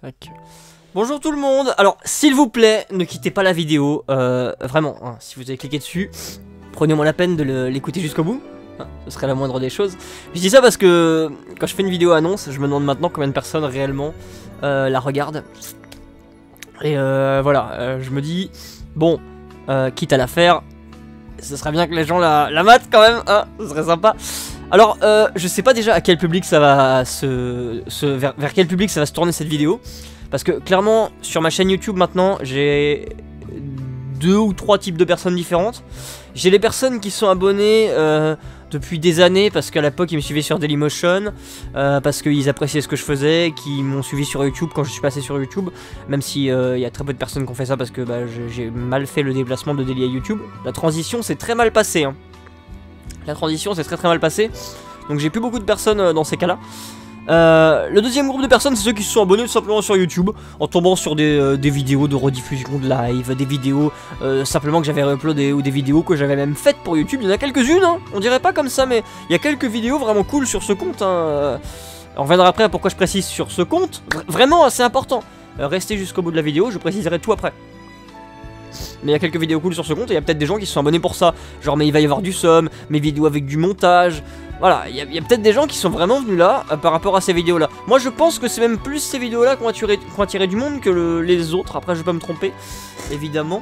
Tac. Bonjour tout le monde. Alors, s'il vous plaît, ne quittez pas la vidéo. Vraiment, hein, si vous avez cliqué dessus, prenez-moi la peine de l'écouter jusqu'au bout. Hein, ce serait la moindre des choses. Je dis ça parce que quand je fais une vidéo annonce, je me demande maintenant combien de personnes réellement la regardent. Et voilà, je me dis, bon, quitte à la faire, ce serait bien que les gens la matent quand même, hein, ce serait sympa. Alors, je sais pas déjà à quel public ça va vers quel public ça va se tourner cette vidéo. Parce que clairement, sur ma chaîne YouTube maintenant, j'ai 2 ou 3 types de personnes différentes. J'ai les personnes qui sont abonnées depuis des années, parce qu'à l'époque ils me suivaient sur Dailymotion, parce qu'ils appréciaient ce que je faisais, qui m'ont suivi sur YouTube quand je suis passé sur YouTube. Même si il y a très peu de personnes qui ont fait ça, parce que bah, j'ai mal fait le déplacement de Daily à YouTube. La transition s'est très mal passée, hein. La transition s'est très mal passée. Donc j'ai plus beaucoup de personnes dans ces cas-là. Le deuxième groupe de personnes, c'est ceux qui se sont abonnés tout simplement sur YouTube, en tombant sur des vidéos de rediffusion de live, des vidéos simplement que j'avais uploadées, ou des vidéos que j'avais même faites pour YouTube. Il y en a quelques-unes, hein, on dirait pas comme ça, mais il y a quelques vidéos vraiment cool sur ce compte, hein. On reviendra après à pourquoi je précise sur ce compte. Vraiment, c'est important. Restez jusqu'au bout de la vidéo, je préciserai tout après. Mais il y a quelques vidéos cool sur ce compte, et il y a peut-être des gens qui se sont abonnés pour ça. Genre, mais il va y avoir du somme, mes vidéos avec du montage. Voilà, il y a peut-être des gens qui sont vraiment venus là par rapport à ces vidéos là. Moi je pense que c'est même plus ces vidéos là qui ont attiré du monde que les autres. Après je vais pas me tromper, évidemment.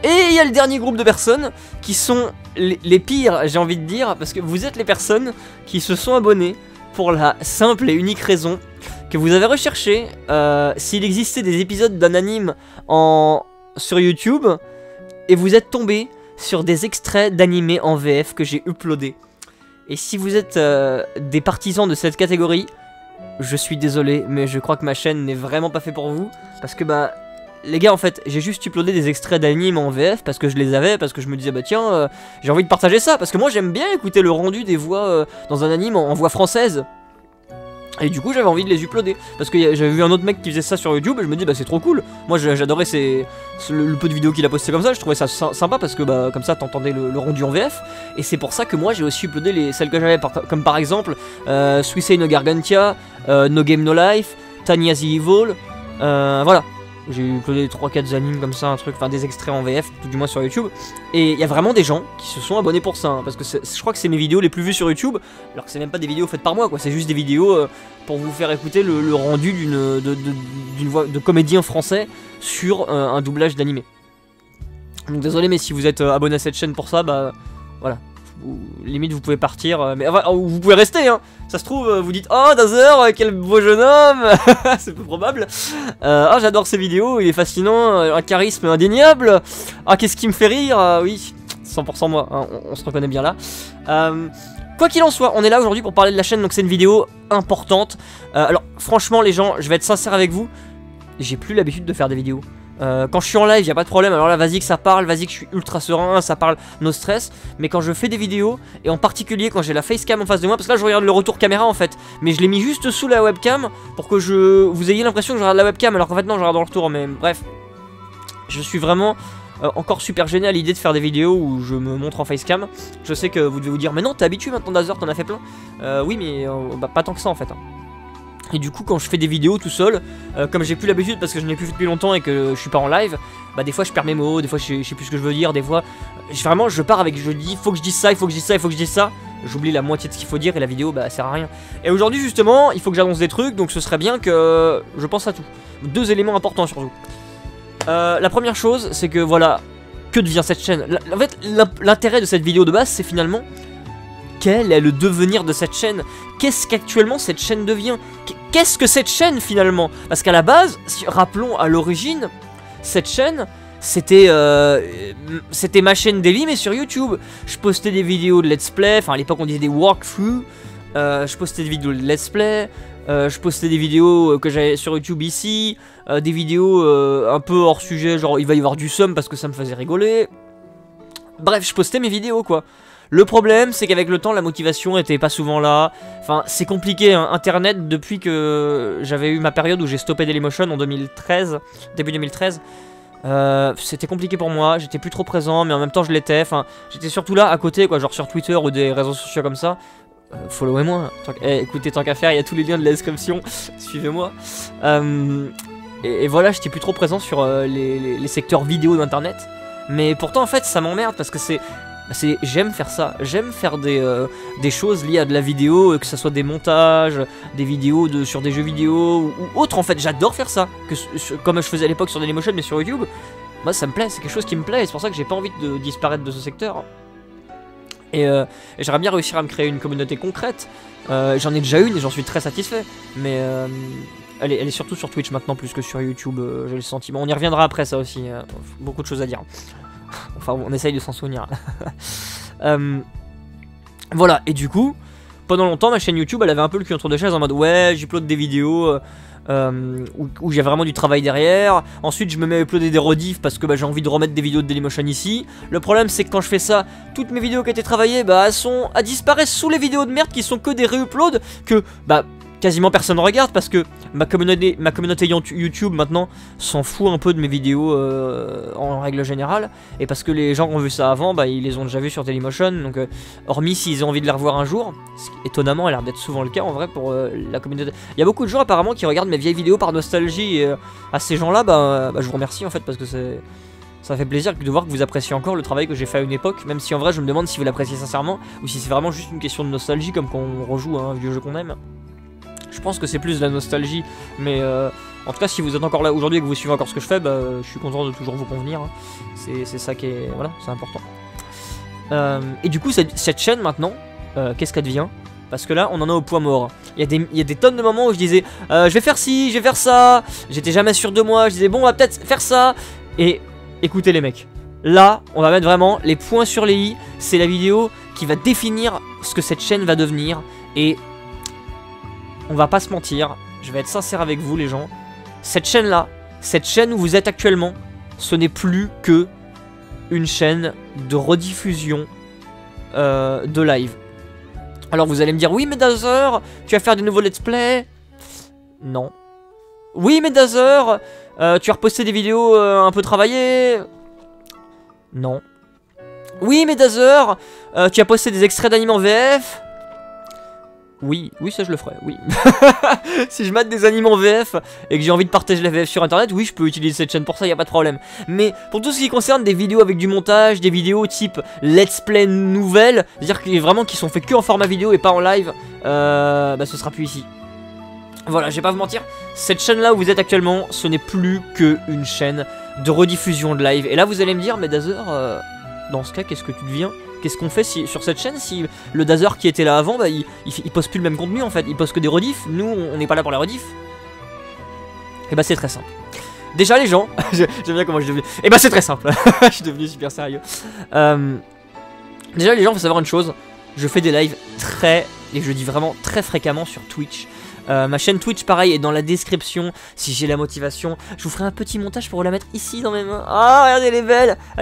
Et il y a le dernier groupe de personnes qui sont les pires, j'ai envie de dire. Parce que vous êtes les personnes qui se sont abonnées pour la simple et unique raison que vous avez recherché s'il existait des épisodes d'un anime sur YouTube, et vous êtes tombé sur des extraits d'animés en VF que j'ai uploadés. Et si vous êtes des partisans de cette catégorie, je suis désolé, mais je crois que ma chaîne n'est vraiment pas fait pour vous. Parce que bah, les gars, en fait, j'ai juste uploadé des extraits d'animes en VF parce que je les avais, parce que je me disais bah tiens, j'ai envie de partager ça. Parce que moi j'aime bien écouter le rendu des voix dans un anime en voix française. Et du coup j'avais envie de les uploader. Parce que j'avais vu un autre mec qui faisait ça sur YouTube, et je me dis bah c'est trop cool. Moi j'adorais le peu de vidéos qu'il a posté comme ça. Je trouvais ça sympa parce que bah comme ça t'entendais le rendu en VF. Et c'est pour ça que moi j'ai aussi uploadé celles que j'avais, comme par exemple Suicide No Gargantia, No Game No Life, Tanya the Evil. Voilà, j'ai uploadé 3-4 animes comme ça, un truc, enfin des extraits en VF, tout du moins sur YouTube. Et il y a vraiment des gens qui se sont abonnés pour ça, hein, parce que je crois que c'est mes vidéos les plus vues sur YouTube, alors que c'est même pas des vidéos faites par moi, quoi. C'est juste des vidéos pour vous faire écouter le rendu d'une voix de comédien français sur un doublage d'animé. Donc désolé, mais si vous êtes abonné à cette chaîne pour ça, bah voilà. Limite vous pouvez partir, mais enfin, vous pouvez rester, hein. Ça se trouve vous dites oh Dazer, quel beau jeune homme. C'est peu probable. Ah j'adore ces vidéos, il est fascinant, un charisme indéniable. Ah qu'est-ce qui me fait rire, oui 100% moi, hein, on se reconnaît bien là. Quoi qu'il en soit, on est là aujourd'hui pour parler de la chaîne, donc c'est une vidéo importante. Alors franchement les gens, je vais être sincère avec vous, j'ai plus l'habitude de faire des vidéos. Quand je suis en live, y a pas de problème. Alors là, vas-y que ça parle, vas-y que je suis ultra serein, ça parle no stress. Mais quand je fais des vidéos, et en particulier quand j'ai la facecam en face de moi, parce que là je regarde le retour caméra en fait, mais je l'ai mis juste sous la webcam pour que vous ayez l'impression que je regarde la webcam, alors qu'en fait non, je regarde dans le retour. Mais bref, je suis vraiment encore super gêné à l'idée de faire des vidéos où je me montre en facecam. Je sais que vous devez vous dire, mais non, t'es habitué maintenant Dazer, t'en as fait plein. Oui, mais bah, pas tant que ça en fait, hein. Et du coup quand je fais des vidéos tout seul, comme j'ai plus l'habitude parce que je n'ai plus fait depuis longtemps et que je suis pas en live, bah des fois je perds mes mots, des fois je sais plus ce que je veux dire, des fois vraiment je pars avec, je dis faut que je dise ça, il faut que je dise ça, il faut que je dise ça, j'oublie la moitié de ce qu'il faut dire et la vidéo bah sert à rien. Et aujourd'hui justement il faut que j'annonce des trucs, donc ce serait bien que je pense à tout. 2 éléments importants surtout. La première chose c'est que voilà, que devient cette chaîne. En fait l'intérêt de cette vidéo de base c'est finalement quel est le devenir de cette chaîne. Qu'est-ce qu'actuellement cette chaîne devient? Qu'est-ce que cette chaîne finalement? Parce qu'à la base, rappelons à l'origine, cette chaîne, c'était ma chaîne daily mais sur YouTube. Je postais des vidéos de let's play, enfin à l'époque on disait des walkthroughs. Je postais des vidéos de let's play. Je postais des vidéos que j'avais sur YouTube ici. Des vidéos un peu hors sujet, genre il va y avoir du somme parce que ça me faisait rigoler. Bref, je postais mes vidéos quoi. Le problème c'est qu'avec le temps la motivation était pas souvent là. Enfin c'est compliqué hein. Internet depuis que j'avais eu ma période où j'ai stoppé Dailymotion en 2013, début 2013. C'était compliqué pour moi, j'étais plus trop présent mais en même temps je l'étais. Enfin j'étais surtout là à côté quoi, genre sur Twitter ou des réseaux sociaux comme ça. Followez-moi, écoutez tant qu'à faire, il y a tous les liens de la description. Suivez-moi. et voilà, j'étais plus trop présent sur les secteurs vidéo d'internet. Mais pourtant en fait ça m'emmerde parce que j'aime faire ça, j'aime faire des choses liées à de la vidéo, que ce soit des montages, des vidéos sur des jeux vidéo ou autre en fait, j'adore faire ça, comme je faisais à l'époque sur Dailymotion mais sur YouTube. Moi ça me plaît, c'est quelque chose qui me plaît et c'est pour ça que j'ai pas envie de disparaître de ce secteur. Et j'aimerais bien réussir à me créer une communauté concrète, j'en ai déjà une et j'en suis très satisfait, mais elle est surtout sur Twitch maintenant plus que sur YouTube, j'ai le sentiment. On y reviendra après ça aussi, beaucoup de choses à dire. Enfin on essaye de s'en souvenir. Voilà, et du coup, pendant longtemps ma chaîne YouTube elle avait un peu le cul entre deux chaises en mode ouais j'upload des vidéos où il y a vraiment du travail derrière. Ensuite je me mets à uploader des rediffs parce que j'ai envie de remettre des vidéos de Dailymotion ici. Le problème c'est que quand je fais ça, toutes mes vidéos qui ont été travaillées elles disparaissent sous les vidéos de merde qui sont que des réuploads que quasiment personne ne regarde parce que ma communauté YouTube maintenant s'en fout un peu de mes vidéos en règle générale, et parce que les gens qui ont vu ça avant ils les ont déjà vus sur Dailymotion, donc hormis s'ils ont envie de les revoir un jour, ce qui étonnamment a l'air d'être souvent le cas en vrai pour la communauté. Il y a beaucoup de gens apparemment qui regardent mes vieilles vidéos par nostalgie, et à ces gens là je vous remercie en fait parce que ça fait plaisir de voir que vous appréciez encore le travail que j'ai fait à une époque, même si en vrai je me demande si vous l'appréciez sincèrement ou si c'est vraiment juste une question de nostalgie comme quand on rejoue à un vieux jeu qu'on aime. Je pense que c'est plus de la nostalgie, mais en tout cas si vous êtes encore là aujourd'hui et que vous suivez encore ce que je fais, je suis content de toujours vous convenir, hein. C'est ça qui est, voilà, c'est important. Et du coup cette chaîne maintenant, qu'est-ce qu'elle devient? Parce que là on en a au point mort. Il y a des tonnes de moments où je disais je vais faire ci, je vais faire ça, j'étais jamais sûr de moi, je disais bon on va peut-être faire ça, et écoutez les mecs, là on va mettre vraiment les points sur les i, c'est la vidéo qui va définir ce que cette chaîne va devenir, et on va pas se mentir, je vais être sincère avec vous les gens, cette chaîne là, cette chaîne où vous êtes actuellement, ce n'est plus que une chaîne de rediffusion de live. Alors vous allez me dire, oui mais Dazer, tu vas faire des nouveaux let's play? Non. Oui mais Dazer, tu as reposté des vidéos un peu travaillées? Non. Oui mais Dazer, tu as posté des extraits d'anime en VF? Oui, ça je le ferai, oui. Si je mate des animes en VF et que j'ai envie de partager la VF sur internet, oui je peux utiliser cette chaîne pour ça, y a pas de problème. Mais pour tout ce qui concerne des vidéos avec du montage, des vidéos type let's play nouvelles, c'est-à-dire qui sont faits que en format vidéo et pas en live, ce sera plus ici. Voilà, je vais pas vous mentir, cette chaîne là où vous êtes actuellement, ce n'est plus qu'une chaîne de rediffusion de live. Et là vous allez me dire, mais Dazer, dans ce cas qu'est-ce que tu deviens? Qu'est-ce qu'on fait sur cette chaîne si le Dazer qui était là avant, il poste plus le même contenu en fait, il poste que des rediffs, nous on n'est pas là pour les rediffs. Et c'est très simple. Déjà les gens, j'aime bien comment je suis devenu, c'est très simple, je suis devenu super sérieux. Déjà les gens, faut savoir une chose, je fais des lives et je dis vraiment très fréquemment sur Twitch. Ma chaîne Twitch pareil est dans la description. Si j'ai la motivation, je vous ferai un petit montage pour vous la mettre ici dans mes mains. Ah regardez, elle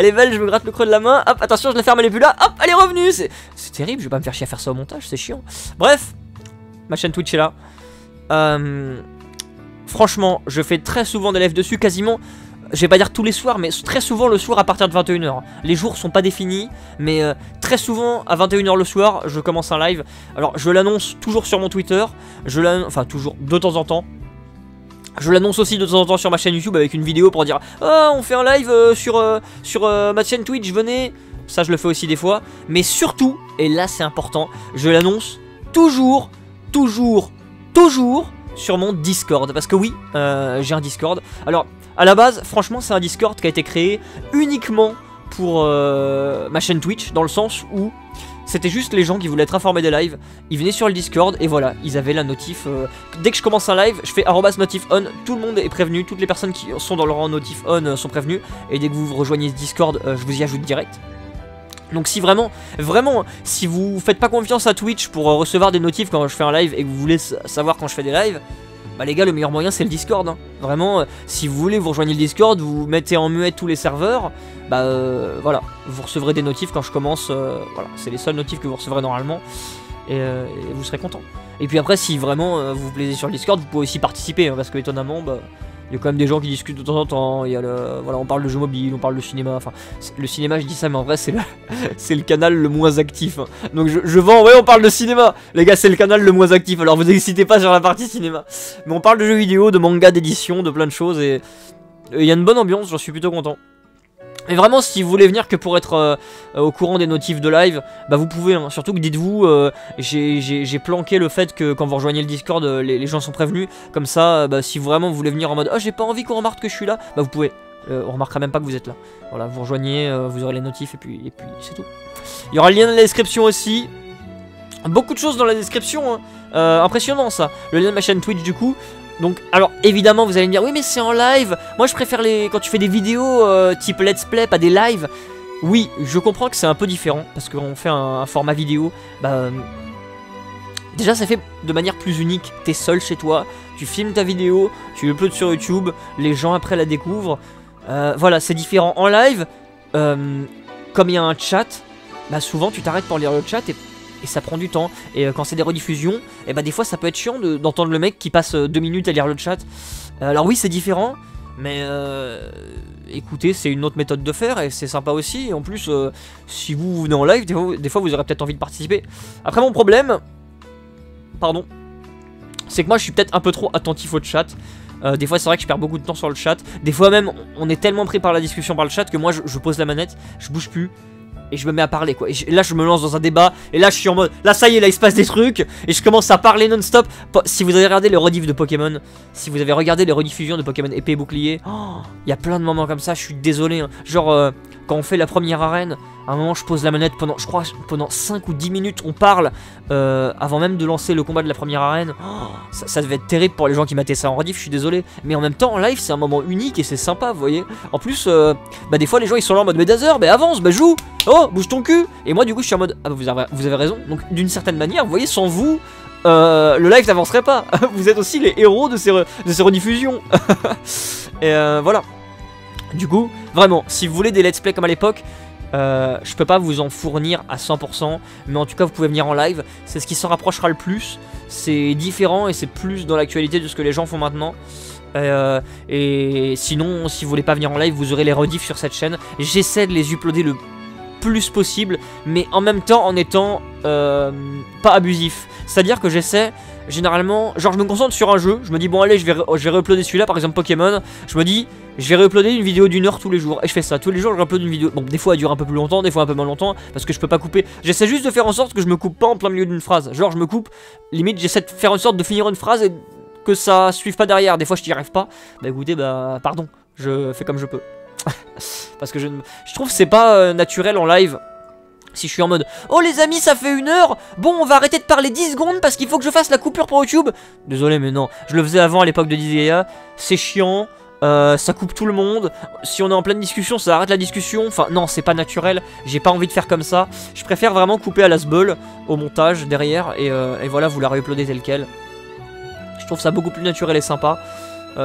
est belle, je me gratte le creux de la main. Hop, attention, je la ferme, elle est plus là. Hop, elle est revenue. C'est terrible, je vais pas me faire chier à faire ça au montage, c'est chiant. Bref, ma chaîne Twitch est là. Franchement, je fais très souvent des lives dessus, quasiment, je vais pas dire tous les soirs, mais très souvent le soir à partir de 21 h. Les jours sont pas définis, mais très souvent à 21 h le soir, je commence un live. Alors je l'annonce toujours sur mon Twitter, enfin toujours de temps en temps. Je l'annonce aussi de temps en temps sur ma chaîne YouTube avec une vidéo pour dire ah on fait un live sur ma chaîne Twitch, venez. Ça je le fais aussi des fois, mais surtout, et là c'est important, je l'annonce toujours sur mon Discord, parce que oui, j'ai un Discord. Alors à la base, franchement, c'est un Discord qui a été créé uniquement pour ma chaîne Twitch, dans le sens où c'était juste les gens qui voulaient être informés des lives, ils venaient sur le Discord et voilà, ils avaient la notif. Dès que je commence un live, je fais @notifon, tout le monde est prévenu, toutes les personnes qui sont dans le rang notif on sont prévenues, et dès que vous rejoignez ce Discord, je vous y ajoute direct. Donc si vraiment, si vous faites pas confiance à Twitch pour recevoir des notifs quand je fais un live et que vous voulez savoir quand je fais des lives, les gars, le meilleur moyen c'est le Discord, hein. Vraiment, si vous voulez vous rejoignez le Discord, vous mettez en muet tous les serveurs, voilà, vous recevrez des notifs quand je commence, voilà, c'est les seuls notifs que vous recevrez normalement, et vous serez content. Et puis après, si vraiment vous vous plaisez sur le Discord, vous pouvez aussi participer, hein, parce que étonnamment, Il y a quand même des gens qui discutent de temps en temps. Il y a voilà, on parle de jeux mobiles, on parle de cinéma. Enfin, le cinéma, je dis ça, mais en vrai, c'est le canal le moins actif. Hein. Donc je vends, ouais, on parle de cinéma. Les gars, c'est le canal le moins actif. Alors vous n'hésitez pas sur la partie cinéma. Mais on parle de jeux vidéo, de manga, d'édition, de plein de choses. Et il y a une bonne ambiance, j'en suis plutôt content. Et vraiment, si vous voulez venir que pour être au courant des notifs de live, bah vous pouvez, hein. Surtout que dites-vous, j'ai planqué le fait que quand vous rejoignez le Discord, les gens sont prévenus. Comme ça, bah, si vraiment vous voulez venir en mode « Oh, j'ai pas envie qu'on remarque que je suis là », bah vous pouvez. On remarquera même pas que vous êtes là. Voilà, vous rejoignez, vous aurez les notifs et puis c'est tout. Il y aura le lien dans la description aussi. Beaucoup de choses dans la description, hein. Impressionnant ça. Le lien de ma chaîne Twitch du coup. Donc, alors évidemment vous allez me dire oui mais c'est en live. Moi je préfère quand tu fais des vidéos type let's play, pas des lives. Oui, je comprends que c'est un peu différent parce qu'on fait un format vidéo. Bah, déjà ça fait de manière plus unique. T'es seul chez toi, tu filmes ta vidéo, tu l'uploades sur YouTube, les gens après la découvrent. Voilà, c'est différent. En live, comme il y a un chat, bah souvent tu t'arrêtes pour lire le chat et ça prend du temps. Et quand c'est des rediffusions, et bah des fois ça peut être chiant d'entendre le mec qui passe 2 minutes à lire le chat. Alors oui c'est différent, mais écoutez, c'est une autre méthode de faire et c'est sympa aussi. Et en plus, si vous venez en live, des fois vous aurez peut-être envie de participer. Après mon problème, pardon, c'est que moi je suis peut-être un peu trop attentif au chat. Des fois c'est vrai que je perds beaucoup de temps sur le chat. Des fois même on est tellement pris par la discussion par le chat que moi je pose la manette, je bouge plus. Et je me mets à parler quoi, et là je me lance dans un débat. Et là je suis en mode, là ça y est, là il se passe des trucs. Et je commence à parler non-stop. Si vous avez regardé les rediff de Pokémon, si vous avez regardé les rediffusions de Pokémon épée et bouclier, il y a plein de moments comme ça, je suis désolé hein. Genre quand on fait la première arène, à un moment je pose la manette pendant, je crois, pendant 5 ou 10 minutes on parle avant même de lancer le combat de la première arène. Ça devait être terrible pour les gens qui mataient ça en rediff, je suis désolé. Mais en même temps en live c'est un moment unique et c'est sympa, vous voyez. En plus, bah des fois les gens ils sont là en mode mais Dazer, bah avance, bah joue. Oh, bouge ton cul. Et moi du coup je suis en mode, ah bah vous avez raison. Donc d'une certaine manière, vous voyez, sans vous, le live n'avancerait pas. Vous êtes aussi les héros de ces rediffusions. Et voilà. Du coup, vraiment, si vous voulez des let's play comme à l'époque, je peux pas vous en fournir à 100%, mais en tout cas vous pouvez venir en live, c'est ce qui s'en rapprochera le plus. C'est différent et c'est plus dans l'actualité de ce que les gens font maintenant. Et sinon, si vous voulez pas venir en live, vous aurez les rediffs sur cette chaîne. J'essaie de les uploader le plus possible, mais en même temps en étant pas abusif. C'est-à-dire que j'essaie, généralement, genre je me concentre sur un jeu, je me dis bon allez je vais réuploader celui-là, par exemple Pokémon, je me dis je vais réuploader une vidéo d'1 heure tous les jours, et je fais ça, tous les jours je réuploade une vidéo, bon des fois elle dure un peu plus longtemps, des fois un peu moins longtemps, parce que je peux pas couper, j'essaie juste de faire en sorte que je me coupe pas en plein milieu d'une phrase, genre je me coupe, limite j'essaie de faire en sorte de finir une phrase et que ça suive pas derrière, des fois je n'y arrive pas, bah écoutez, bah pardon, je fais comme je peux. Parce que je trouve que c'est pas naturel en live. Si je suis en mode oh les amis ça fait 1 heure, bon on va arrêter de parler 10 secondes parce qu'il faut que je fasse la coupure pour YouTube. Désolé mais non, je le faisais avant à l'époque de Disgaea. C'est chiant, ça coupe tout le monde. Si on est en pleine discussion ça arrête la discussion. Enfin non c'est pas naturel, j'ai pas envie de faire comme ça. Je préfère vraiment couper à l'asbol au montage derrière. Et voilà, vous la réuploadez telle quelle. Je trouve ça beaucoup plus naturel et sympa.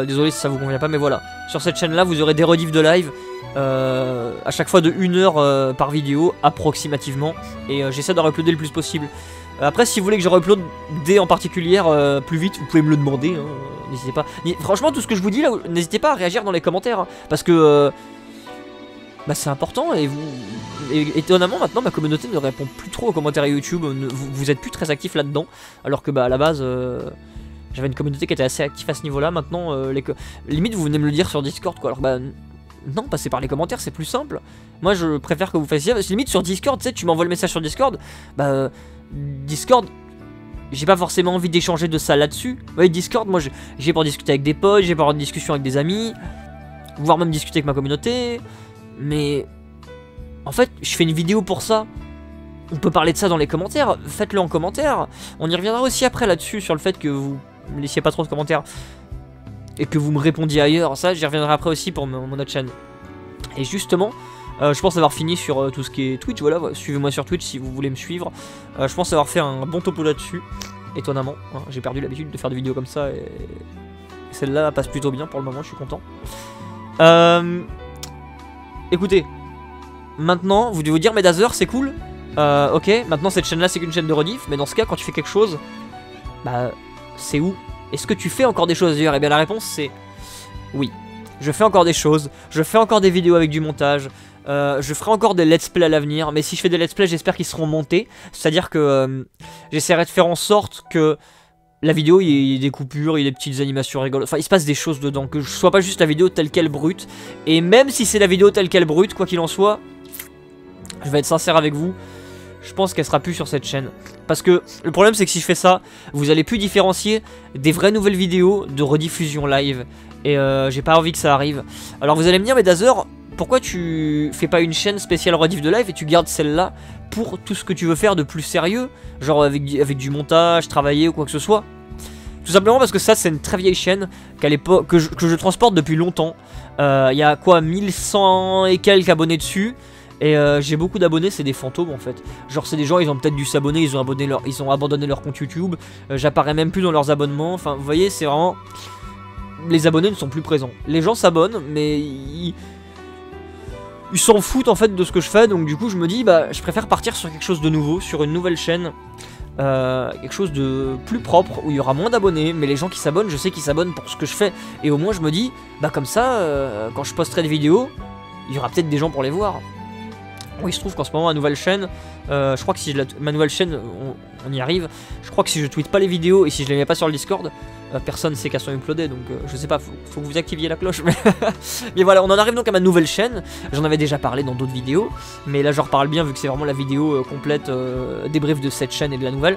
Désolé si ça vous convient pas mais voilà. Sur cette chaîne là vous aurez des rediffs de live à chaque fois de 1 heure par vidéo approximativement. Et j'essaie de réuploader le plus possible. Après si vous voulez que je réuploade des en particulier plus vite, vous pouvez me le demander hein, n'hésitez pas. Franchement tout ce que je vous dis là, n'hésitez pas à réagir dans les commentaires hein, parce que bah, c'est important. Et étonnamment maintenant ma communauté ne répond plus trop aux commentaires YouTube. Vous êtes plus très actifs là-dedans. Alors que bah à la base j'avais une communauté qui était assez active à ce niveau là. Maintenant limite vous venez me le dire sur Discord quoi. Alors bah non, passez par les commentaires, c'est plus simple. Moi je préfère que vous fassiez ça. Limite sur Discord, tu sais, tu m'envoies le message sur Discord. Bah Discord, j'ai pas forcément envie d'échanger de ça là-dessus. Vous voyez, Discord, moi j'ai pour discuter avec des potes, j'ai pour avoir une discussion avec des amis, voire même discuter avec ma communauté. Mais en fait je fais une vidéo pour ça. On peut parler de ça dans les commentaires, faites-le en commentaire. On y reviendra aussi après là-dessus sur le fait que vous ne laissiez pas trop de commentaires et que vous me répondiez ailleurs. Ça j'y reviendrai après aussi pour mon autre chaîne. Et justement je pense avoir fini sur tout ce qui est Twitch. Voilà, suivez-moi sur Twitch si vous voulez me suivre. Je pense avoir fait un bon topo là-dessus. Étonnamment hein, j'ai perdu l'habitude de faire des vidéos comme ça. Et celle-là passe plutôt bien pour le moment, je suis content. Écoutez, maintenant vous devez vous dire mais Dazer c'est cool. Ok, maintenant cette chaîne là c'est qu'une chaîne de rediff. Mais dans ce cas quand tu fais quelque chose, bah c'est où? Est-ce que tu fais encore des choses d'ailleurs? Et bien la réponse c'est Oui, je fais encore des choses, je fais encore des vidéos avec du montage, je ferai encore des let's play à l'avenir, mais si je fais des let's play, j'espère qu'ils seront montés, c'est-à-dire que j'essaierai de faire en sorte que la vidéo, il y ait des coupures, il y ait des petites animations rigolotes, enfin il se passe des choses dedans, que je sois pas juste la vidéo telle qu'elle brute, et même si c'est la vidéo telle qu'elle brute, quoi qu'il en soit, je vais être sincère avec vous, je pense qu'elle sera plus sur cette chaîne. Parce que le problème c'est que si je fais ça, vous allez plus différencier des vraies nouvelles vidéos de rediffusion live. Et j'ai pas envie que ça arrive. Alors vous allez me dire, mais Dazer, pourquoi tu fais pas une chaîne spéciale rediff de live et tu gardes celle-là pour tout ce que tu veux faire de plus sérieux, genre avec du montage, travailler ou quoi que ce soit? Tout simplement parce que ça c'est une très vieille chaîne qu'à l'époque que je transporte depuis longtemps. Il y a quoi, 1100 et quelques abonnés dessus. Et j'ai beaucoup d'abonnés, c'est des fantômes en fait. Genre c'est des gens, ils ont peut-être dû s'abonner, ils ont abandonné leur compte YouTube. J'apparais même plus dans leurs abonnements. Enfin vous voyez, c'est vraiment... Les abonnés ne sont plus présents. Les gens s'abonnent, mais ils s'en foutent en fait de ce que je fais. Donc du coup je me dis, bah je préfère partir sur quelque chose de nouveau, sur une nouvelle chaîne. Quelque chose de plus propre, où il y aura moins d'abonnés. Mais les gens qui s'abonnent, je sais qu'ils s'abonnent pour ce que je fais. Et au moins je me dis, bah comme ça, quand je posterai des vidéos, il y aura peut-être des gens pour les voir. Oui, il se trouve qu'en ce moment, ma nouvelle chaîne, je crois que si ma nouvelle chaîne, on y arrive, je crois que si je tweete pas les vidéos et si je les mets pas sur le Discord, personne sait qu'elles sont uploadées, donc je sais pas, faut que vous activiez la cloche, mais voilà, on en arrive donc à ma nouvelle chaîne, j'en avais déjà parlé dans d'autres vidéos, mais là je reparle bien vu que c'est vraiment la vidéo complète, débrief de cette chaîne et de la nouvelle.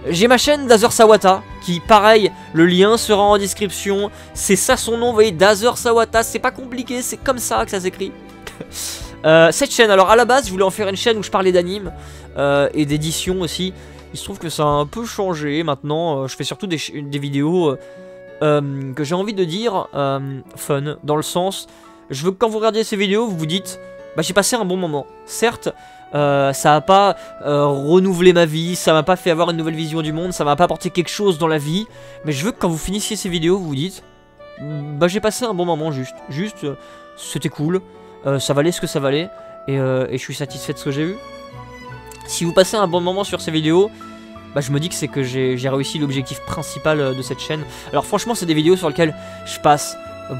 J'ai ma chaîne Dazer Sawata, qui pareil, le lien sera en description, c'est ça son nom, vous voyez, Dazer Sawata, c'est pas compliqué, c'est comme ça que ça s'écrit. Cette chaîne, alors à la base je voulais en faire une chaîne où je parlais d'anime et d'édition aussi. Il se trouve que ça a un peu changé maintenant, je fais surtout des vidéos que j'ai envie de dire fun, dans le sens, je veux que quand vous regardiez ces vidéos vous vous dites, bah j'ai passé un bon moment. Certes, ça a pas renouvelé ma vie, ça m'a pas fait avoir une nouvelle vision du monde, ça m'a pas apporté quelque chose dans la vie, mais je veux que quand vous finissiez ces vidéos vous vous dites, bah j'ai passé un bon moment juste c'était cool. Ça valait ce que ça valait et je suis satisfait de ce que j'ai eu. Si vous passez un bon moment sur ces vidéos, bah je me dis que c'est que j'ai réussi l'objectif principal de cette chaîne. Alors franchement c'est des vidéos sur lesquelles je passe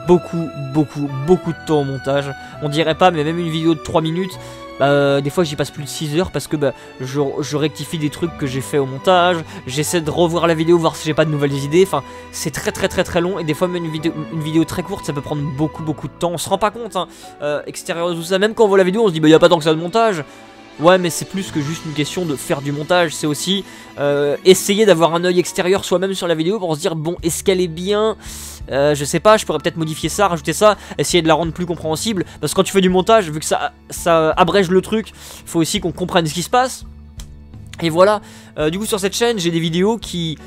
beaucoup de temps au montage. On dirait pas, mais même une vidéo de 3 minutes, des fois j'y passe plus de 6 heures parce que je rectifie des trucs que j'ai fait au montage, j'essaie de revoir la vidéo, voir si j'ai pas de nouvelles idées, enfin c'est très long et des fois même une vidéo très courte ça peut prendre beaucoup de temps, on se rend pas compte hein, extérieur de tout ça, même quand on voit la vidéo on se dit bah y a pas tant que ça de montage. Ouais mais c'est plus que juste une question de faire du montage, c'est aussi essayer d'avoir un œil extérieur soi-même sur la vidéo pour se dire bon est-ce qu'elle est bien, je sais pas, je pourrais peut-être modifier ça, rajouter ça, essayer de la rendre plus compréhensible, parce que quand tu fais du montage, vu que ça abrège le truc, il faut aussi qu'on comprenne ce qui se passe. Et voilà, du coup sur cette chaîne j'ai des vidéos qui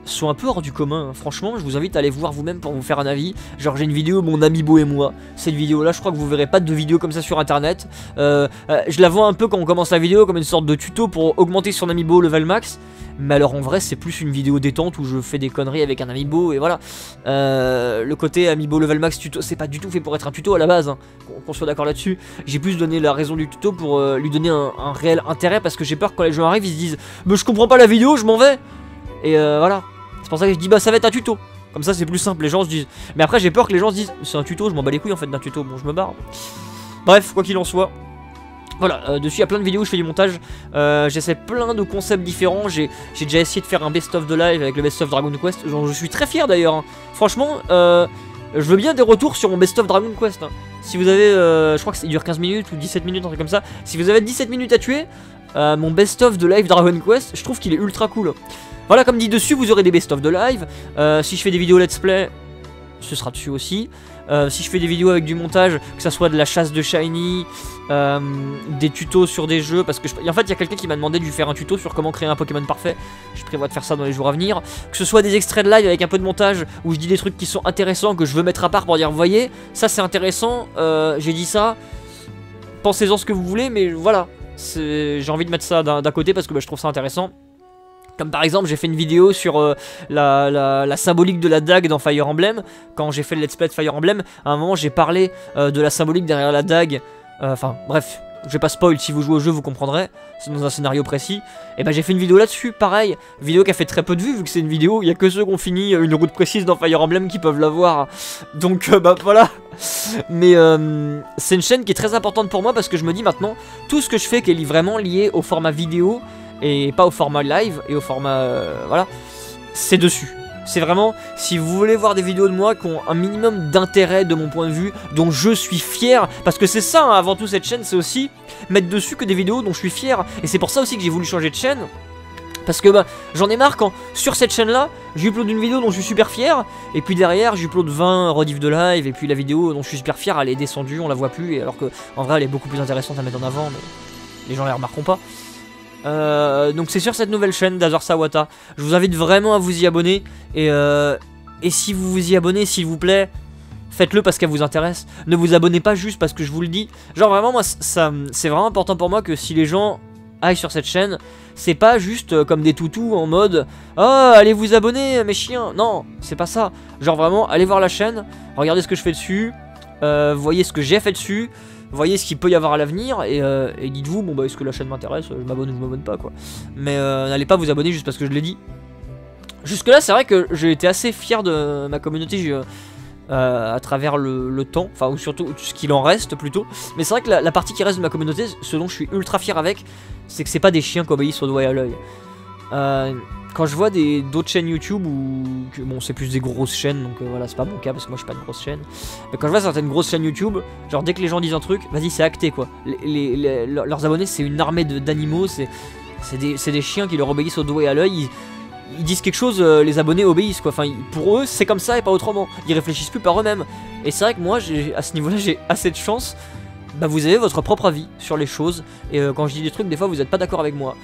sont un peu hors du commun, hein. Franchement je vous invite à aller voir vous-même pour vous faire un avis. Genre j'ai une vidéo mon amiibo et moi, cette vidéo là je crois que vous verrez pas de vidéo comme ça sur internet. Je la vois un peu quand on commence la vidéo comme une sorte de tuto pour augmenter son amiibo level max. Mais alors en vrai c'est plus une vidéo détente où je fais des conneries avec un amiibo et voilà. Le côté amiibo level max tuto c'est pas du tout fait pour être un tuto à la base hein. Qu'on soit d'accord là-dessus. J'ai plus donné la raison du tuto pour lui donner un réel intérêt, parce que j'ai peur que quand les gens arrivent ils se disent mais je comprends pas la vidéo, je m'en vais. Et voilà. C'est pour ça que je dis bah ça va être un tuto. Comme ça c'est plus simple, les gens se disent. Mais après j'ai peur que les gens se disent c'est un tuto, je m'en bats les couilles en fait d'un tuto, bon je me barre. Bref, quoi qu'il en soit. Voilà, dessus il y a plein de vidéos où je fais du montage. J'essaie plein de concepts différents. J'ai déjà essayé de faire un best-of de live avec le best-of Dragon Quest. Genre, je suis très fier d'ailleurs hein. Franchement, je veux bien des retours sur mon best-of Dragon Quest hein. Si vous avez, je crois que ça dure 15 minutes ou 17 minutes, un truc comme ça. Si vous avez 17 minutes à tuer, mon best-of de live Dragon Quest, je trouve qu'il est ultra cool. Voilà, comme dit dessus, vous aurez des best-of de live. Si je fais des vidéos let's play, ce sera dessus aussi. Si je fais des vidéos avec du montage, que ça soit de la chasse de shiny, des tutos sur des jeux, parce que en fait il y a quelqu'un qui m'a demandé de lui faire un tuto sur comment créer un Pokémon parfait. Je prévois de faire ça dans les jours à venir. Que ce soit des extraits de live avec un peu de montage où je dis des trucs qui sont intéressants, que je veux mettre à part pour dire vous voyez, ça c'est intéressant, j'ai dit ça, pensez-en ce que vous voulez, mais voilà, j'ai envie de mettre ça d'un côté parce que je trouve ça intéressant. Comme par exemple j'ai fait une vidéo sur la symbolique de la dague dans Fire Emblem. Quand j'ai fait le let's play de Fire Emblem, à un moment j'ai parlé de la symbolique derrière la dague. Enfin bref, je vais pas spoil, si vous jouez au jeu vous comprendrez, c'est dans un scénario précis. Et bah j'ai fait une vidéo là-dessus, pareil, vidéo qui a fait très peu de vues vu que c'est une vidéo, il y a que ceux qui ont fini une route précise dans Fire Emblem qui peuvent la voir. Donc bah voilà. Mais c'est une chaîne qui est très importante pour moi parce que je me dis maintenant, tout ce que je fais qui est vraiment lié au format vidéo et pas au format live et au format voilà, c'est dessus. C'est vraiment, si vous voulez voir des vidéos de moi qui ont un minimum d'intérêt de mon point de vue, dont je suis fier, parce que c'est ça hein, avant tout cette chaîne, c'est aussi mettre dessus que des vidéos dont je suis fier. Et c'est pour ça aussi que j'ai voulu changer de chaîne. Parce que bah, j'en ai marre quand sur cette chaîne là, j'upload une vidéo dont je suis super fier, et puis derrière j'upload 20 rediffs de live, et puis la vidéo dont je suis super fier elle est descendue, on la voit plus, alors que en vrai elle est beaucoup plus intéressante à mettre en avant, mais les gens la remarqueront pas. Donc c'est sur cette nouvelle chaîne d'Azor Sawata. Je vous invite vraiment à vous y abonner. Et si vous vous y abonnez, s'il vous plaît, faites-le parce qu'elle vous intéresse. Ne vous abonnez pas juste parce que je vous le dis. Genre vraiment, moi, c'est vraiment important pour moi que si les gens aillent sur cette chaîne, c'est pas juste comme des toutous en mode « Oh, allez vous abonner, mes chiens !» Non, c'est pas ça. Genre vraiment, allez voir la chaîne, regardez ce que je fais dessus, voyez ce que j'ai fait dessus, voyez ce qu'il peut y avoir à l'avenir et dites-vous bon bah est-ce que la chaîne m'intéresse, je m'abonne ou je m'abonne pas quoi. Mais n'allez pas vous abonner juste parce que je l'ai dit. Jusque là c'est vrai que j'ai été assez fier de ma communauté à travers le temps, enfin ou surtout ce qu'il en reste plutôt. Mais c'est vrai que la partie qui reste de ma communauté, ce dont je suis ultra fier avec, c'est que c'est pas des chiens qui obéissent au doigt et à l'œil. Quand je vois d'autres chaînes YouTube où bon c'est plus des grosses chaînes donc voilà c'est pas mon cas parce que moi je suis pas une grosse chaîne, mais quand je vois certaines grosses chaînes YouTube, genre dès que les gens disent un truc, vas-y c'est acté quoi. Leurs abonnés c'est une armée d'animaux, c'est des chiens qui leur obéissent au doigt et à l'œil, ils disent quelque chose, les abonnés obéissent quoi, enfin pour eux c'est comme ça et pas autrement, ils réfléchissent plus par eux-mêmes. Et c'est vrai que moi à ce niveau là j'ai assez de chance, bah vous avez votre propre avis sur les choses et quand je dis des trucs des fois vous êtes pas d'accord avec moi.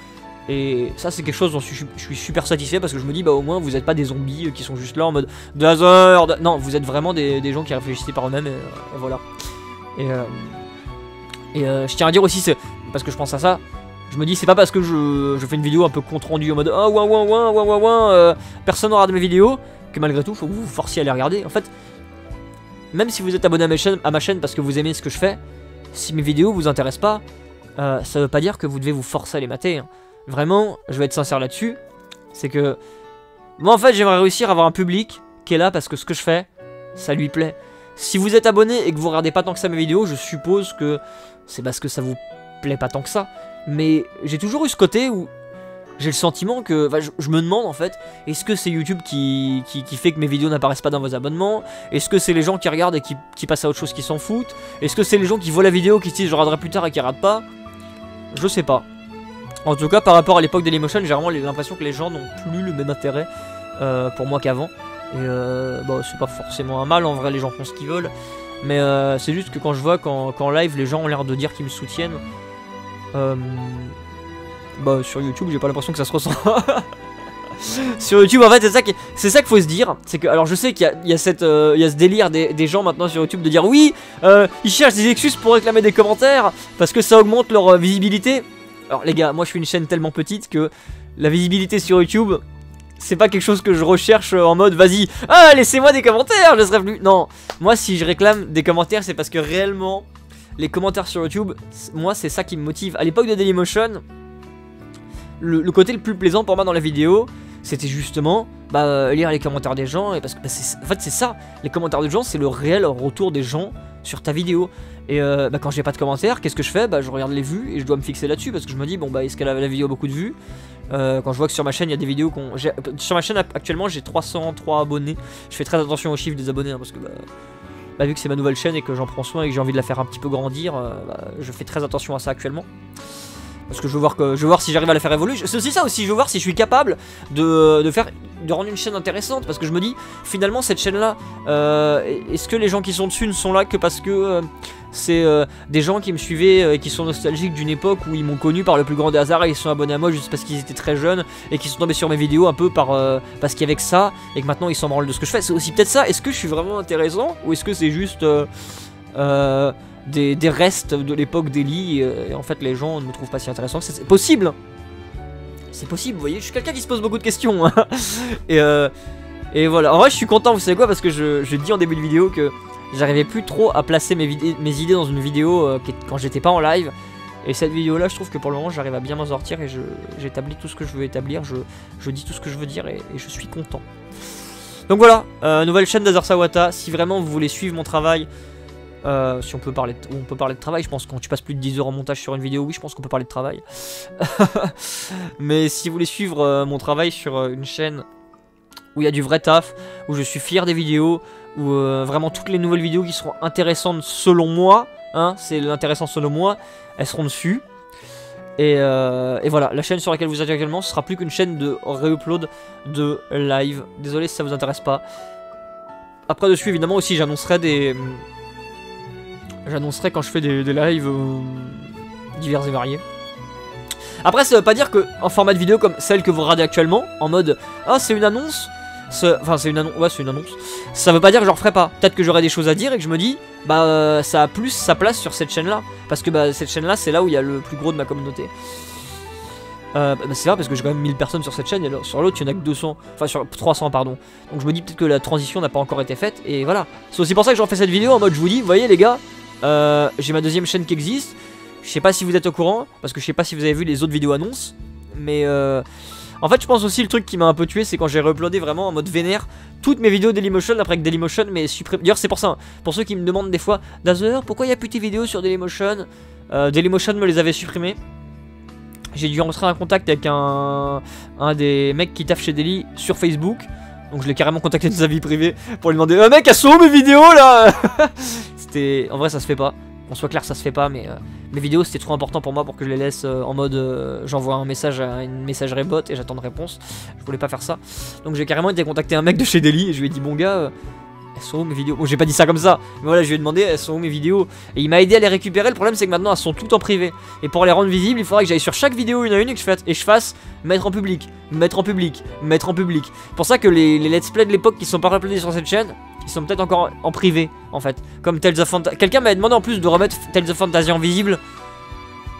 Et ça c'est quelque chose dont je suis super satisfait parce que je me dis bah au moins vous êtes pas des zombies qui sont juste là en mode Dazor. Non vous êtes vraiment des gens qui réfléchissent par eux-mêmes et voilà. Et je tiens à dire aussi c'est parce que je pense à ça, je me dis c'est pas parce que je fais une vidéo un peu compte rendu en mode ah ouin personne n'aura de mes vidéos que malgré tout faut que vous vous forciez à les regarder. En fait même si vous êtes abonné à ma chaîne parce que vous aimez ce que je fais, si mes vidéos vous intéressent pas, ça veut pas dire que vous devez vous forcer à les mater hein. Vraiment, je vais être sincère là-dessus, c'est que moi en fait j'aimerais réussir à avoir un public qui est là parce que ce que je fais, ça lui plaît. Si vous êtes abonné et que vous regardez pas tant que ça mes vidéos, je suppose que c'est parce que ça vous plaît pas tant que ça. Mais j'ai toujours eu ce côté où j'ai le sentiment que, enfin, je me demande en fait, est-ce que c'est YouTube qui fait que mes vidéos n'apparaissent pas dans vos abonnements? Est-ce que c'est les gens qui regardent et qui passent à autre chose qui s'en foutent? Est-ce que c'est les gens qui voient la vidéo, qui se disent je regarderai plus tard et qui regardent pas? Je sais pas. En tout cas, par rapport à l'époque Dailymotion, j'ai vraiment l'impression que les gens n'ont plus le même intérêt pour moi qu'avant. Et bah, c'est pas forcément un mal, en vrai, les gens font ce qu'ils veulent. Mais c'est juste que quand je vois qu'en live, les gens ont l'air de dire qu'ils me soutiennent. Bah, sur YouTube, j'ai pas l'impression que ça se ressent. Sur YouTube, en fait, c'est ça qu'il faut se dire. C'est que, alors je sais qu'il y a ce délire des gens maintenant sur YouTube de dire oui, ils cherchent des excuses pour réclamer des commentaires parce que ça augmente leur visibilité. Alors les gars, moi je suis une chaîne tellement petite que la visibilité sur YouTube, c'est pas quelque chose que je recherche en mode vas-y, ah laissez-moi des commentaires, je serai plus. Non, moi si je réclame des commentaires, c'est parce que réellement, les commentaires sur YouTube, moi c'est ça qui me motive. À l'époque de Dailymotion, le côté le plus plaisant pour moi dans la vidéo, c'était justement lire les commentaires des gens. Et parce que en fait c'est ça, les commentaires des gens, c'est le réel retour des gens sur ta vidéo. Et quand j'ai pas de commentaires, qu'est-ce que je fais? Je regarde les vues et je dois me fixer là-dessus parce que je me dis bon est-ce que la vidéo a beaucoup de vues? Quand je vois que sur ma chaîne il y a des vidéos sur ma chaîne actuellement j'ai 303 abonnés. Je fais très attention aux chiffres des abonnés hein, parce que vu que c'est ma nouvelle chaîne et que j'en prends soin et que j'ai envie de la faire un petit peu grandir, je fais très attention à ça actuellement. Parce que je veux voir si j'arrive à la faire évoluer. C'est aussi ça aussi, je veux voir si je suis capable de rendre une chaîne intéressante. Parce que je me dis, finalement cette chaîne là, est-ce que les gens qui sont dessus ne sont là que parce que c'est des gens qui me suivaient et qui sont nostalgiques d'une époque où ils m'ont connu par le plus grand des hasards et ils sont abonnés à moi juste parce qu'ils étaient très jeunes et qui sont tombés sur mes vidéos un peu parce qu'il y avait que ça et que maintenant ils s'en branlent de ce que je fais. C'est aussi peut-être ça. Est-ce que je suis vraiment intéressant ou est-ce que c'est juste des restes de l'époque d'Eli et en fait les gens ne me trouvent pas si intéressant. C'est possible. C'est possible, vous voyez, je suis quelqu'un qui se pose beaucoup de questions hein. Et voilà, en vrai je suis content, vous savez quoi, parce que je dis en début de vidéo que j'arrivais plus trop à placer mes idées dans une vidéo quand j'étais pas en live. Et cette vidéo là je trouve que pour le moment j'arrive à bien m'en sortir et j'établis tout ce que je veux établir, je dis tout ce que je veux dire et je suis content. Donc voilà, nouvelle chaîne d'Azar Sawata. Si vraiment vous voulez suivre mon travail, si on peut parler de travail, je pense que quand tu passes plus de 10 heures en montage sur une vidéo, oui je pense qu'on peut parler de travail. Mais si vous voulez suivre mon travail sur une chaîne où il y a du vrai taf, où je suis fier des vidéos, où vraiment toutes les nouvelles vidéos qui seront intéressantes selon moi, hein, c'est l'intéressant selon moi, elles seront dessus. Et voilà, la chaîne sur laquelle vous êtes actuellement, ce sera plus qu'une chaîne de re-upload de live. Désolé si ça vous intéresse pas. Après dessus évidemment aussi j'annoncerai quand je fais des lives divers et variés. Après ça veut pas dire que en format de vidéo comme celle que vous regardez actuellement, en mode ah c'est une annonce, enfin c'est une annonce, ouais c'est une annonce, ça veut pas dire que je referai pas. Peut-être que j'aurai des choses à dire et que je me dis bah ça a plus sa place sur cette chaîne là. Parce que bah cette chaîne là c'est là où il y a le plus gros de ma communauté. C'est vrai parce que j'ai quand même 1000 personnes sur cette chaîne et sur l'autre il y en a que 200, enfin sur 300 pardon. Donc je me dis peut-être que la transition n'a pas encore été faite et voilà. C'est aussi pour ça que j'en fais cette vidéo en mode je vous dis, vous voyez les gars, j'ai ma deuxième chaîne qui existe. Je sais pas si vous êtes au courant, parce que je sais pas si vous avez vu les autres vidéos annonces. Mais en fait je pense aussi le truc qui m'a un peu tué, c'est quand j'ai re-uploadé vraiment en mode vénère toutes mes vidéos Dailymotion après que Dailymotion m'ait supprimé. D'ailleurs c'est pour ça, hein, pour ceux qui me demandent des fois, Dazer, pourquoi il n'y a plus tes vidéos sur Dailymotion? Dailymotion me les avait supprimées. J'ai dû rentrer en contact avec un des mecs qui taffe chez Daily sur Facebook. Donc je l'ai carrément contacté de sa vie privée pour lui demander mec, elles sont où mes vidéos là? C'était... En vrai ça se fait pas. Qu'on soit clair, ça se fait pas, mais mes vidéos c'était trop important pour moi pour que je les laisse en mode j'envoie un message à une messagerie bot et j'attends de réponse. Je voulais pas faire ça. Donc j'ai carrément été contacter un mec de chez Daily et je lui ai dit bon gars, elles sont où mes vidéos? Bon j'ai pas dit ça comme ça, mais voilà je lui ai demandé elles sont où mes vidéos et il m'a aidé à les récupérer. Le problème c'est que maintenant elles sont toutes en privé et pour les rendre visibles il faudra que j'aille sur chaque vidéo une à une et que je fasse mettre en public, mettre en public, mettre en public. C'est pour ça que les let's play de l'époque qui sont pas uploadés sur cette chaîne, ils sont peut-être encore en privé en fait. Comme Tales of Fantasy. Quelqu'un m'avait demandé en plus de remettre Tales of Fantasy en visible.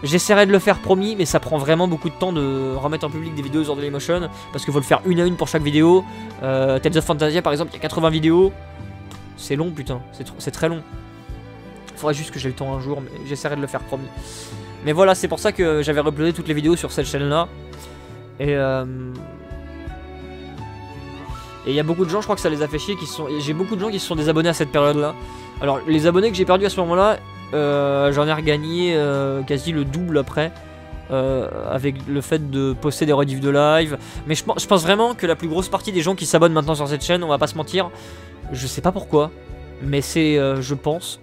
J'essaierai de le faire promis, mais ça prend vraiment beaucoup de temps de remettre en public des vidéos sur Dailymotion. Parce qu'il faut le faire une à une pour chaque vidéo. Tales of Fantasy par exemple, il y a 80 vidéos. C'est long putain, c'est très long. Faudrait juste que j'ai le temps un jour, mais j'essaierai de le faire promis. Mais voilà, c'est pour ça que j'avais uploadé toutes les vidéos sur cette chaîne là. Et il y a beaucoup de gens, je crois que ça les a fait chier, j'ai beaucoup de gens qui se sont désabonnés à cette période-là. Alors, les abonnés que j'ai perdus à ce moment-là, j'en ai regagné quasi le double après, avec le fait de poster des rediffs de live. Mais je pense vraiment que la plus grosse partie des gens qui s'abonnent maintenant sur cette chaîne, on va pas se mentir, je sais pas pourquoi, mais c'est, je pense,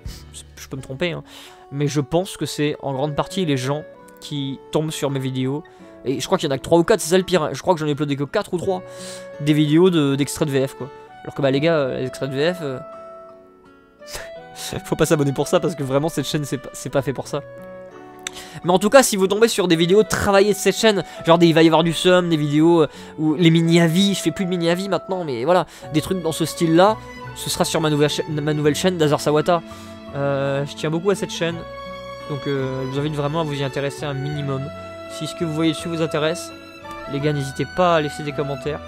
je peux me tromper, hein, mais je pense que c'est en grande partie les gens qui tombent sur mes vidéos. Et je crois qu'il y en a que 3 ou 4, c'est ça le pire. Je crois que j'en ai uploadé que 4 ou 3 des vidéos d'extraits de VF quoi. Alors que bah les gars, les extraits de VF, faut pas s'abonner pour ça parce que vraiment cette chaîne c'est pas fait pour ça. Mais en tout cas si vous tombez sur des vidéos travaillées de cette chaîne, genre il va y avoir du sum, des vidéos ou les mini-avis, je fais plus de mini-avis maintenant mais voilà, des trucs dans ce style là, ce sera sur ma nouvelle chaîne d'Azar Sawata. Je tiens beaucoup à cette chaîne, donc je vous invite vraiment à vous y intéresser un minimum. Si ce que vous voyez dessus vous intéresse, les gars, n'hésitez pas à laisser des commentaires.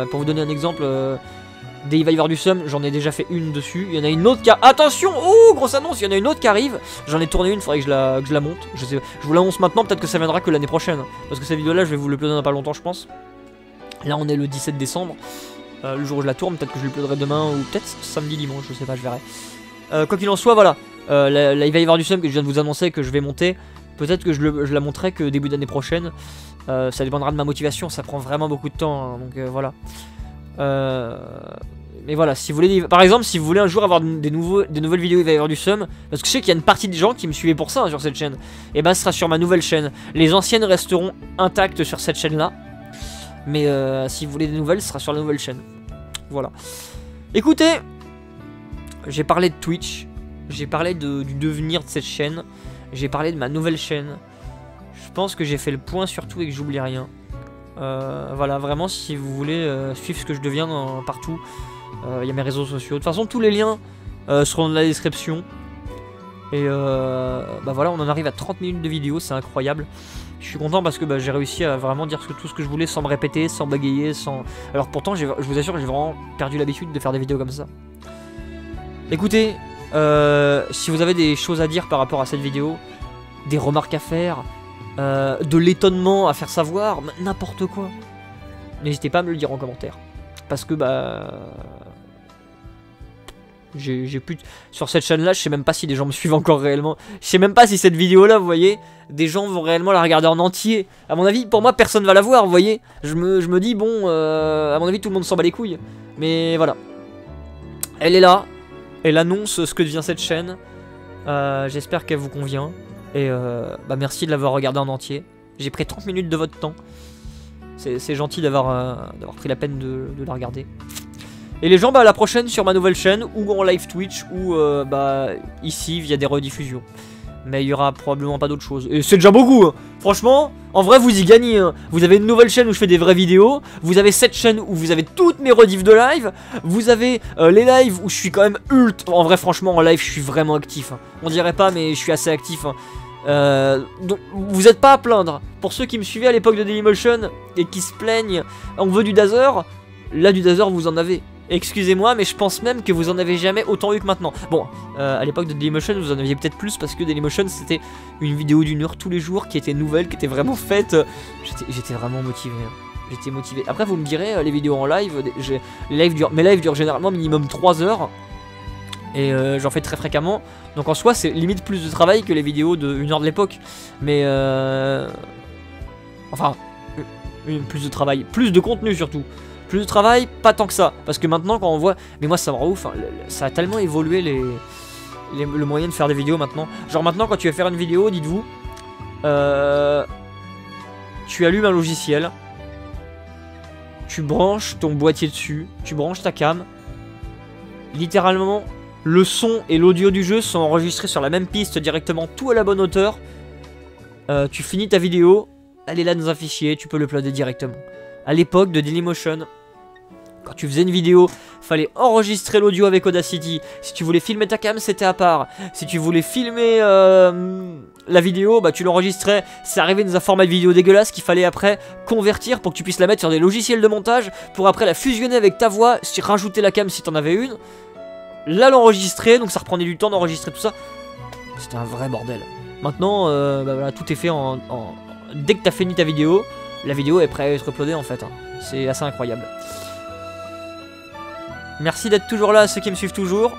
Pour vous donner un exemple, dès il va y avoir du sum, j'en ai déjà fait une dessus. Il y en a une autre qui a... Attention! Oh, grosse annonce! Il y en a une autre qui arrive. J'en ai tourné une, il faudrait que je la monte. Je vous l'annonce maintenant, peut-être que ça viendra que l'année prochaine. Parce que cette vidéo-là, je vais vous l'uploader dans pas longtemps, je pense. Là, on est le 17 décembre. Le jour où je la tourne, peut-être que je l'uploaderai demain ou peut-être samedi, dimanche, je sais pas, je verrai. Quoi qu'il en soit, voilà. Là, il va y avoir du sum que je viens de vous annoncer, que je vais monter. Peut-être que je la monterai que début d'année prochaine. Ça dépendra de ma motivation, ça prend vraiment beaucoup de temps, hein, donc voilà. Mais voilà, si vous voulez, par exemple, si vous voulez un jour avoir des nouvelles vidéos, il va y avoir du sum. Parce que je sais qu'il y a une partie des gens qui me suivaient pour ça, hein, sur cette chaîne. Et bah ce sera sur ma nouvelle chaîne. Les anciennes resteront intactes sur cette chaîne là. Mais si vous voulez des nouvelles, ce sera sur la nouvelle chaîne. Voilà. Écoutez, j'ai parlé de Twitch. J'ai parlé du devenir de cette chaîne. J'ai parlé de ma nouvelle chaîne. Je pense que j'ai fait le point sur tout et que j'oublie rien. Voilà, vraiment, si vous voulez suivre ce que je deviens partout, il y a mes réseaux sociaux. De toute façon, tous les liens seront dans la description. Et bah voilà, on en arrive à 30 minutes de vidéo, c'est incroyable. Je suis content parce que bah, j'ai réussi à vraiment dire tout ce que je voulais sans me répéter, sans bagayer, sans... Alors pourtant, je vous assure que j'ai vraiment perdu l'habitude de faire des vidéos comme ça. Écoutez... si vous avez des choses à dire par rapport à cette vidéo, des remarques à faire, de l'étonnement à faire savoir, n'importe quoi. N'hésitez pas à me le dire en commentaire. Parce que bah... j'ai plus... Sur cette chaîne là, je sais même pas si des gens me suivent encore réellement. Je sais même pas si cette vidéo là, vous voyez, des gens vont réellement la regarder en entier. À mon avis, pour moi, personne va la voir, vous voyez. Je me dis, bon, à mon avis, tout le monde s'en bat les couilles. Mais voilà. Elle est là. Elle annonce ce que devient cette chaîne. J'espère qu'elle vous convient. Et bah merci de l'avoir regardé en entier. J'ai pris 30 minutes de votre temps. C'est gentil d'avoir pris la peine de la regarder. Et les gens, bah à la prochaine sur ma nouvelle chaîne, ou en live Twitch, ou bah ici via des rediffusions. Mais il y aura probablement pas d'autre chose. Et c'est déjà beaucoup hein. Franchement, en vrai vous y gagnez hein. Vous avez une nouvelle chaîne où je fais des vraies vidéos. Vous avez cette chaîne où vous avez toutes mes rediffs de live. Vous avez les lives où je suis quand même ultra... En vrai franchement en live je suis vraiment actif hein. On dirait pas mais je suis assez actif hein. Donc vous êtes pas à plaindre. Pour ceux qui me suivaient à l'époque de Dailymotion et qui se plaignent, on veut du Dazer. Là du Dazer vous en avez. Excusez-moi, mais je pense même que vous en avez jamais autant eu que maintenant. Bon, à l'époque de Dailymotion, vous en aviez peut-être plus parce que Dailymotion, c'était une vidéo d'1 heure tous les jours qui était nouvelle, qui était vraiment faite. J'étais vraiment motivé. Hein. J'étais motivé. Après, vous me direz, les vidéos en live, mes lives durent généralement minimum 3 heures. Et j'en fais très fréquemment. Donc en soi, c'est limite plus de travail que les vidéos de 1 heure de l'époque. Mais enfin, plus de travail, plus de contenu surtout. Plus de travail, pas tant que ça. Parce que maintenant, quand on voit... Mais moi, ça me rend ouf. Hein. Ça a tellement évolué le moyen de faire des vidéos maintenant. Genre maintenant, quand tu vas faire une vidéo, dites-vous... tu allumes un logiciel. Tu branches ton boîtier dessus. Tu branches ta cam. Littéralement, le son et l'audio du jeu sont enregistrés sur la même piste directement, tout à la bonne hauteur. Tu finis ta vidéo. Elle est là dans un fichier. Tu peux l'uploader directement. À l'époque de Dailymotion... Quand tu faisais une vidéo, fallait enregistrer l'audio avec Audacity. Si tu voulais filmer ta cam, c'était à part. Si tu voulais filmer la vidéo, bah tu l'enregistrais. C'est arrivé dans un format de vidéo dégueulasse qu'il fallait après convertir pour que tu puisses la mettre sur des logiciels de montage, pour après la fusionner avec ta voix, rajouter la cam si t'en avais une. Là l'enregistrer, donc ça reprenait du temps d'enregistrer tout ça. C'était un vrai bordel. Maintenant, bah voilà, tout est fait dès que t'as fini ta vidéo, la vidéo est prête à être uploadée en fait. Hein. C'est assez incroyable. Merci d'être toujours là à ceux qui me suivent toujours.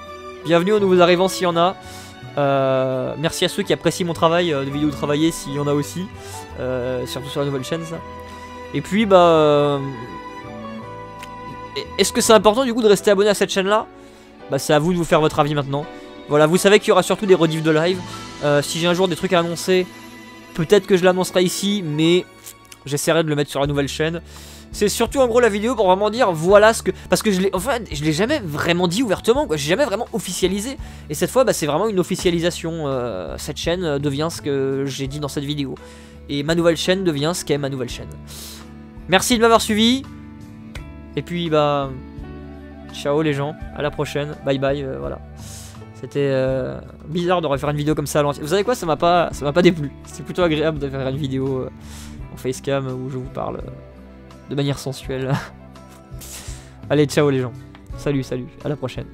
Bienvenue aux nouveaux arrivants s'il y en a. Merci à ceux qui apprécient mon travail de vidéo travaillée s'il y en a aussi. Surtout sur la nouvelle chaîne ça. Et puis bah... est-ce que c'est important du coup de rester abonné à cette chaîne là? Bah c'est à vous de vous faire votre avis maintenant. Voilà, vous savez qu'il y aura surtout des rediffs de live. Si j'ai un jour des trucs à annoncer, peut-être que je l'annoncerai ici, mais j'essaierai de le mettre sur la nouvelle chaîne. C'est surtout en gros la vidéo pour vraiment dire voilà ce que... Parce que je l'ai jamais vraiment dit ouvertement quoi, j'ai jamais vraiment officialisé. Et cette fois bah, c'est vraiment une officialisation, cette chaîne devient ce que j'ai dit dans cette vidéo. Et ma nouvelle chaîne devient ce qu'est ma nouvelle chaîne. Merci de m'avoir suivi. Et puis bah... ciao les gens, à la prochaine, bye bye, voilà. C'était bizarre de refaire une vidéo comme ça à l'entier. Vous savez quoi, ça m'a pas déplu. C'est plutôt agréable de faire une vidéo en facecam où je vous parle... de manière sensuelle. Allez, ciao les gens. Salut, à la prochaine.